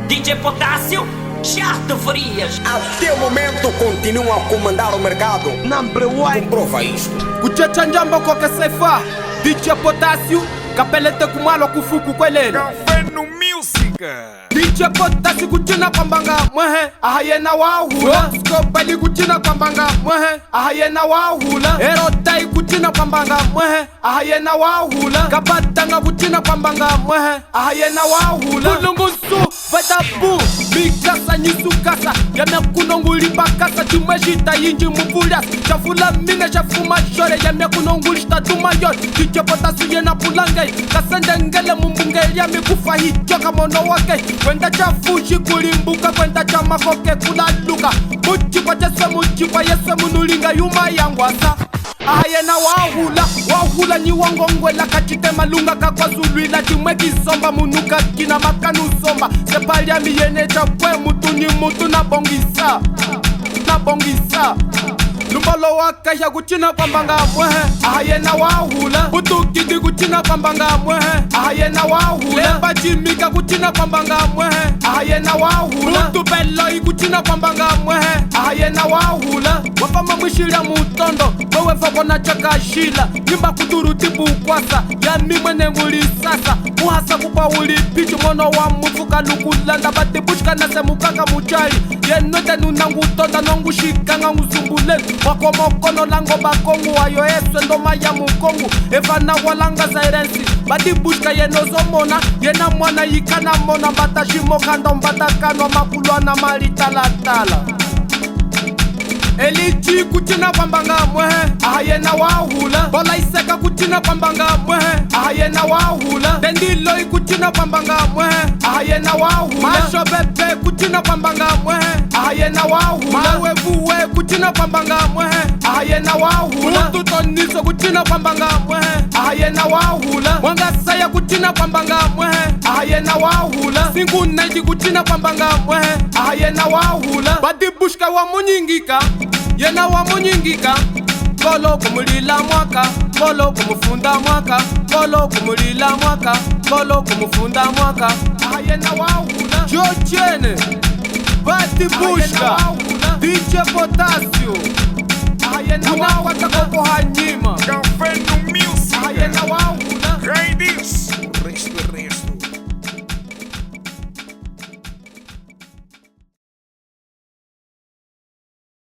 DJ Potassio, chato frias. Até o momento continua a comandar o mercado. Number one. Comprova isto. Kuchecha njamba kwa kesefa DJ Potassio, kapelete kumalo kufuku kwelele CAFENO MUSIK. DJ Potassio kuchina kwambanga mwehe ahayena wahula Skopeli kuchina kwambanga mwehe ahayena wahula Erotai kuchina kwambanga mwehe ahayena wahula Kabatanga kuchina kwambanga mwehe ahayena wahula Kulungusu vadabu mikasa nyisukasa Yame kunonguli bakasa chumeshita yinji muvulias Chafula mine chafuma shore yame kunongulishta tumayon DJ Potassio yena pulangai Kasende ngele mumbungeli yame kufa hichoka mono wake Kwenda chafushi kulimbuka kwenda chamakoke kulaluka Muchipa yeswe munulinga yuma yangwasa Ahayena wahula ni wangongwela kachite malunga kakwazulwila chimwe kisomba munuka kina makanu somba Sepali ya miyene chapwe mutu ni mutu na bongisa Lumbalo wakasha kuchina kwambanga mwehe ahayena wahula Butukidi kuchina kwambanga mwehe ahayena wahula Lemba chimika kuchina kwambanga mwehe ahayena wahula Butubeloi kuchina kwambanga mwehe ahayena wahula Wafama mwishila mutondo wewe fakona chakashila Nyimba Kuduro tibu ukwasa ya mimwene nguli sasa Muhasa kupa ulipichu mono wa mufuka lukulanda Bati Busca nase mukaka muchali Yenote nunangu tonda nongu shikanga nguzumbulele Wako mokono lango bakongu wayo eswe ndoma ya mukongu Evana walanga zairensi Bati Busca yenozo mona Yena mwana yikana mona Mbata shimo kanda mbata kanwa makulwana mali talatala Eliji kuchina kwambanga mwehe ahayena wahula Bola iseka kuchina kwambanga mwehe ahayena wahula Tendiloi kuchina kwambanga mwehe ahayena wahula Masho bebe kuchina kwambanga mwehe ahayena wahula Mawevuwe kuchina kwambanga mwehe ahayena wahula Mututoniso kuchina kwambanga mwehe ahayena wahula Mwangasaya kuchina kwambanga mwehe ahayena wahula Singu naiji kuchina kwambanga mwehe ahayena wahula Bati Busca wa munyingika Yena wa munyingika Kolo kumulila mwaka Kolo kumufunda mwaka Kolo kumulila mwaka Kolo kumufunda mwaka Ahayena wahula Jochene Bati Busca DJ Potassio Ahayena wahula Takoko hanyima CAFENO MUSIK. Ahayena wahula